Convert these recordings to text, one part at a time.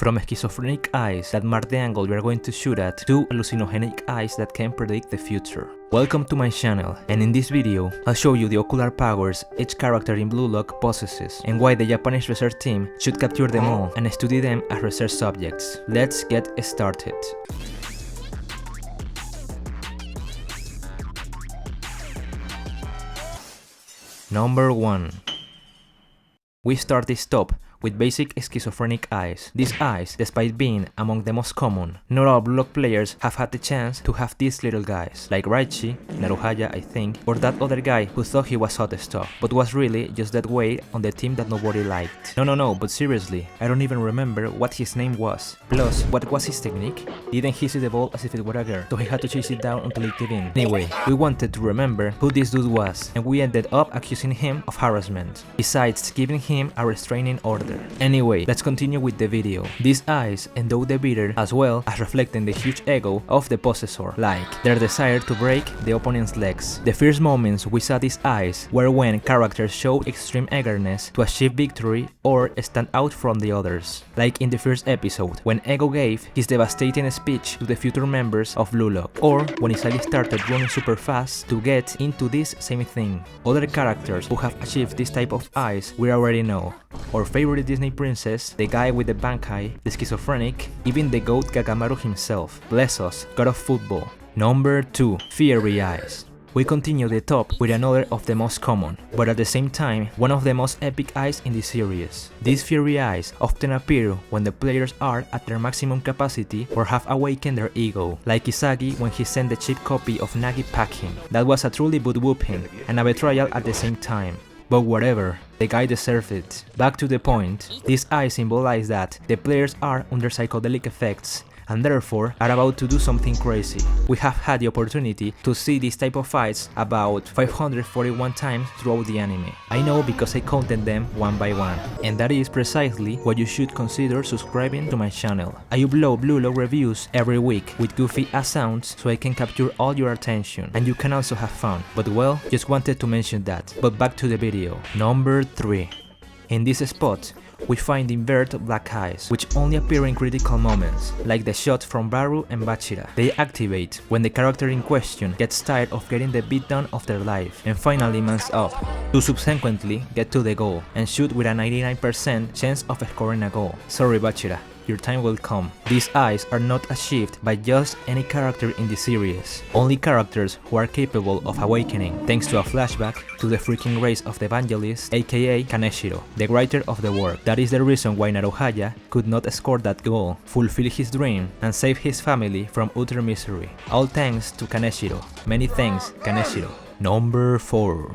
From schizophrenic eyes that mark the angle you are going to shoot at, to hallucinogenic eyes that can predict the future. Welcome to my channel, and in this video, I'll show you the ocular powers each character in Blue Lock possesses, and why the Japanese research team should capture them all and study them as research subjects. Let's get started. Number 1. We start this top with basic schizophrenic eyes. These eyes, despite being among the most common, not all Blue Lock players have had the chance to have these little guys, like Raichi, Naruhaya I think, or that other guy who thought he was hot stuff, but was really just that way on the team that nobody liked. No, but seriously, I don't even remember what his name was. Plus, what was his technique? Didn't he see the ball as if it were a girl, so he had to chase it down until it gave in. Anyway, we wanted to remember who this dude was, and we ended up accusing him of harassment, besides giving him a restraining order. Anyway, let's continue with the video. These eyes endow the beater as well as reflecting the huge ego of the possessor, like their desire to break the opponent's legs. The first moments we saw these eyes were when characters showed extreme eagerness to achieve victory or stand out from the others, like in the first episode when Ego gave his devastating speech to the future members of Blue Lock, or when Isagi started running super fast to get into this same thing. Other characters who have achieved this type of eyes we already know. Our favorite Disney princess, the guy with the Bankai, the schizophrenic, even the GOAT Kagamaru himself. Bless us, god of football. Number 2. Fiery eyes. We continue the top with another of the most common, but at the same time, one of the most epic eyes in the series. These fiery eyes often appear when the players are at their maximum capacity or have awakened their ego, like Isagi when he sent the cheap copy of Nagi packing. That was a truly butt whooping and a betrayal at the same time. But whatever, the guy deserved it. Back to the point, these eyes symbolize that the players are under psychedelic effects and therefore are about to do something crazy. We have had the opportunity to see this type of fights about 541 times throughout the anime. I know because I counted them one by one, and that is precisely why you should consider subscribing to my channel. I upload Blue Lock reviews every week with goofy ass sounds so I can capture all your attention, and you can also have fun. But well, just wanted to mention that. But back to the video. Number 3. In this spot, we find invert black eyes, which only appear in critical moments, like the shot from Baru and Bachira. They activate when the character in question gets tired of getting the beatdown of their life and finally mans up, to subsequently get to the goal and shoot with a 99% chance of scoring a goal. Sorry Bachira, your time will come. These eyes are not achieved by just any character in the series, only characters who are capable of awakening, thanks to a flashback to the freaking race of the evangelist, aka Kaneshiro, the writer of the work. That is the reason why Naruhaya could not score that goal, fulfill his dream, and save his family from utter misery. All thanks to Kaneshiro. Many thanks, Kaneshiro. Number 4.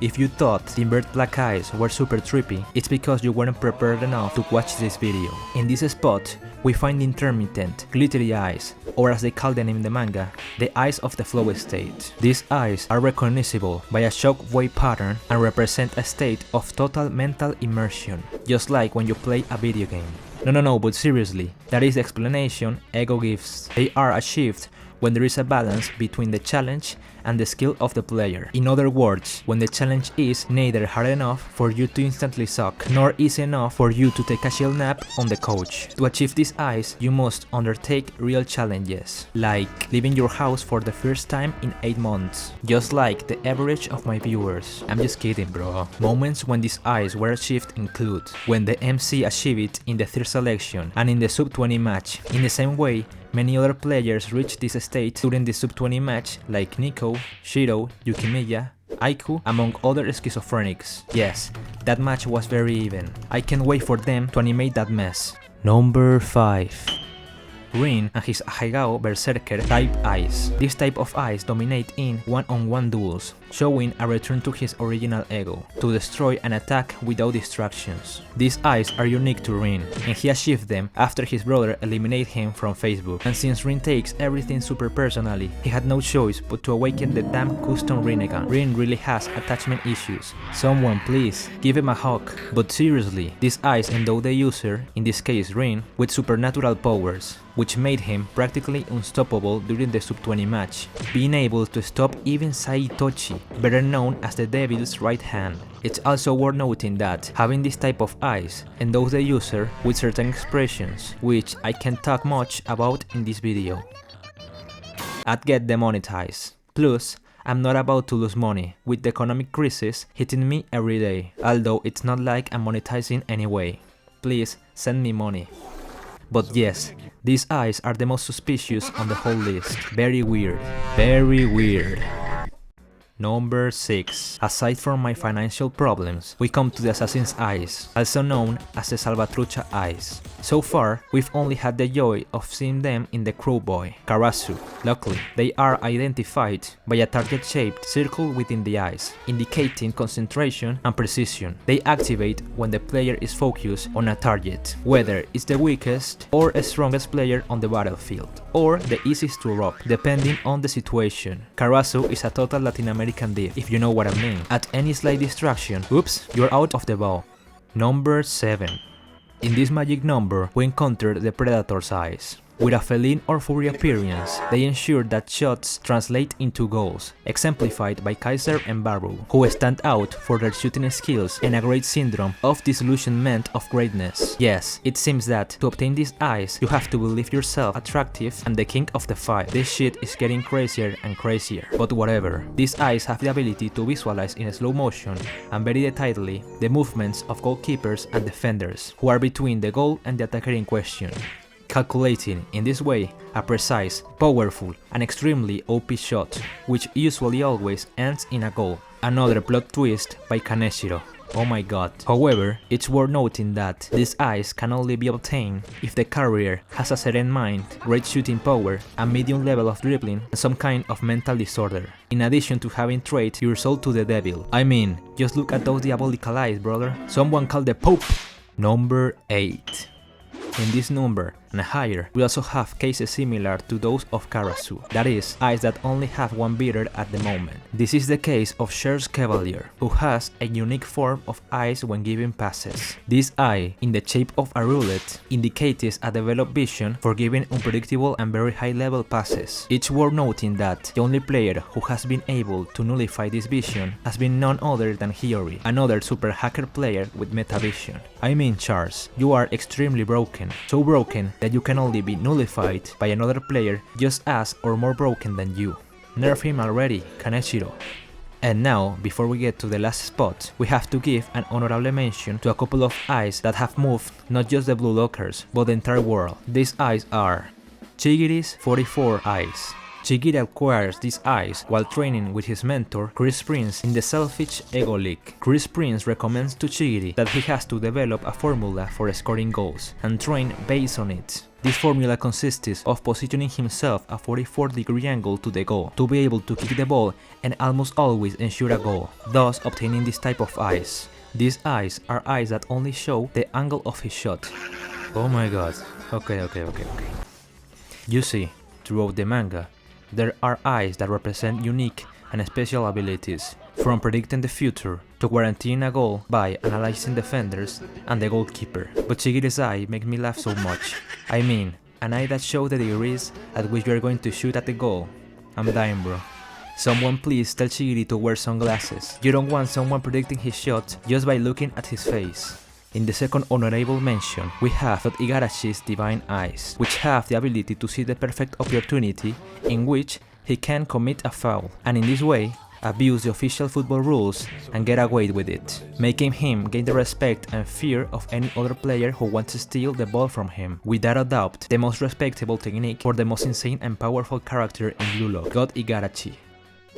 If you thought the invert black eyes were super trippy, it's because you weren't prepared enough to watch this video. In this spot, we find intermittent, glittery eyes, or as they call them in the manga, the eyes of the flow state. These eyes are recognizable by a shockwave pattern and represent a state of total mental immersion, just like when you play a video game. No, but seriously, that is the explanation Ego gives. They are achieved when there is a balance between the challenge and the skill of the player. In other words, when the challenge is neither hard enough for you to instantly suck, nor easy enough for you to take a chill nap on the couch. To achieve these eyes, you must undertake real challenges, like leaving your house for the first time in 8 months, just like the average of my viewers. I'm just kidding, bro. Moments when these eyes were achieved include when the MC achieved it in the third selection and in the sub-20 match. In the same way, many other players reached this state during the sub-20 match, like Nico, Shiro, Yukimiya, Aiku, among other schizophrenics. Yes, that match was very even. I can't wait for them to animate that mess. Number 5. Rin and his Ahegao Berserker type eyes. This type of eyes dominate in one-on-one duels, showing a return to his original ego, to destroy and attack without distractions. These eyes are unique to Rin, and he achieved them after his brother eliminated him from Facebook. And since Rin takes everything super personally, he had no choice but to awaken the damn custom Rinnegan. Rin really has attachment issues. Someone please, give him a hug. But seriously, these eyes endow the user, in this case Rin, with supernatural powers, which made him practically unstoppable during the sub-20 match, being able to stop even Saitochi, Karasu, better known as the Devil's right hand. It's also worth noting that having this type of eyes endows the user with certain expressions, which I can't talk much about in this video. I'd get demonetized. Plus, I'm not about to lose money, with the economic crisis hitting me every day, although it's not like I'm monetizing anyway. Please send me money. But yes, these eyes are the most suspicious on the whole list. Very weird. Very weird. Number 6. Aside from my financial problems, we come to the Assassin's Eyes, also known as the Salvatrucha Eyes. So far, we've only had the joy of seeing them in the Crowboy, Karasu. Luckily, they are identified by a target-shaped circle within the eyes, indicating concentration and precision. They activate when the player is focused on a target, whether it's the weakest or strongest player on the battlefield, or the easiest to rob, depending on the situation. Karasu is a total Latin American div, if you know what I mean. At any slight distraction, oops, you're out of the bow. Number 7. In this magic number, we encounter the Predator's Eyes. With a feline or furry appearance, they ensure that shots translate into goals, exemplified by Kaiser and Baru, who stand out for their shooting skills and a great syndrome of disillusionment of greatness. Yes, it seems that to obtain these eyes, you have to believe yourself attractive and the king of the fight. This shit is getting crazier and crazier. But whatever, these eyes have the ability to visualize in slow motion and very detailedly the movements of goalkeepers and defenders, who are between the goal and the attacker in question, calculating in this way a precise, powerful and extremely OP shot, which usually always ends in a goal. Another plot twist by Kaneshiro. Oh my god. However, it's worth noting that these eyes can only be obtained if the carrier has a certain mind, great shooting power, a medium level of dribbling, and some kind of mental disorder, in addition to having traded your soul to the devil. I mean, just look at those diabolical eyes, brother. Someone called the Pope. Number 8. In this number and higher, we also have cases similar to those of Karasu, that is, eyes that only have one beater at the moment. This is the case of Cher's Cavalier, who has a unique form of eyes when giving passes. This eye, in the shape of a roulette, indicates a developed vision for giving unpredictable and very high-level passes. It's worth noting that the only player who has been able to nullify this vision has been none other than Hiyori, another super hacker player with metavision. I mean, Charles, you are extremely broken, so broken that you can only be nullified by another player just as or more broken than you. Nerf him already, Kaneshiro. And now, before we get to the last spot, we have to give an honorable mention to a couple of eyes that have moved not just the Blue Lockers, but the entire world. These eyes are Chigiri's 44 Eyes. Chigiri acquires these eyes while training with his mentor, Chris Prince, in the Selfish Ego League. Chris Prince recommends to Chigiri that he has to develop a formula for scoring goals and train based on it. This formula consists of positioning himself a 44-degree angle to the goal to be able to kick the ball and almost always ensure a goal, thus obtaining this type of eyes. These eyes are eyes that only show the angle of his shot. Oh my god. Okay. You see, throughout the manga, there are eyes that represent unique and special abilities, from predicting the future to guaranteeing a goal by analyzing defenders and the goalkeeper. But Chigiri's eye makes me laugh so much. I mean, an eye that shows the degrees at which you are going to shoot at the goal. I'm dying, bro. Someone please tell Chigiri to wear sunglasses. You don't want someone predicting his shot just by looking at his face. In the second honorable mention, we have Igarashi's Divine Eyes, which have the ability to see the perfect opportunity in which he can commit a foul, and in this way, abuse the official football rules and get away with it, making him gain the respect and fear of any other player who wants to steal the ball from him. Without a doubt, the most respectable technique for the most insane and powerful character in Blue Lock, God Igarashi.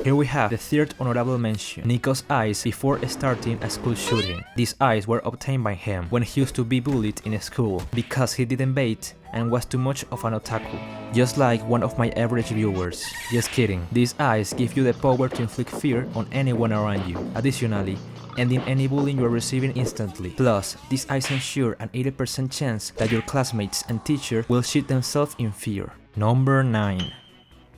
Here we have the third honorable mention, Nico's eyes before starting a school shooting. These eyes were obtained by him when he used to be bullied in school because he didn't bait and was too much of an otaku, just like one of my average viewers. Just kidding. These eyes give you the power to inflict fear on anyone around you, additionally ending any bullying you are receiving instantly. Plus, these eyes ensure an 80% chance that your classmates and teacher will shit themselves in fear. Number 9.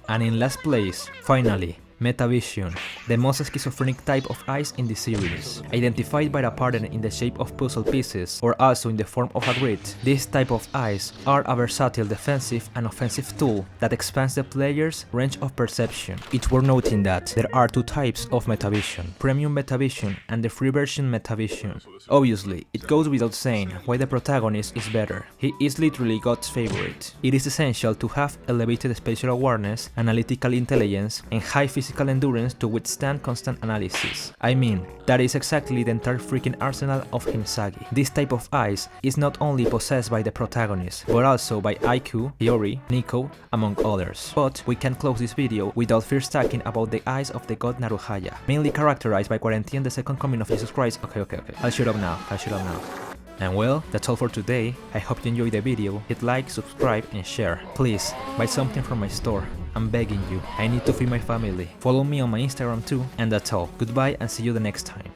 And in last place, finally, Metavision, the most schizophrenic type of eyes in the series. Identified by a pattern in the shape of puzzle pieces or also in the form of a grid, this type of eyes are a versatile defensive and offensive tool that expands the player's range of perception. It's worth noting that there are two types of Metavision, Premium Metavision and the free version Metavision. Obviously, it goes without saying why the protagonist is better. He is literally God's favorite. It is essential to have elevated spatial awareness, analytical intelligence, and high physical endurance to withstand constant analysis. I mean, that is exactly the entire freaking arsenal of Hinzagi. This type of eyes is not only possessed by the protagonist, but also by Aiku, Hiyori, Nico, among others. But we can close this video without first talking about the eyes of the god Naruhaya, mainly characterized by Quarantine, the second coming of Jesus Christ. Okay. I'll shut up now. And well, that's all for today. I hope you enjoyed the video. Hit like, subscribe and share. Please, buy something from my store. I'm begging you. I need to feed my family. Follow me on my Instagram too. And that's all. Goodbye and see you the next time.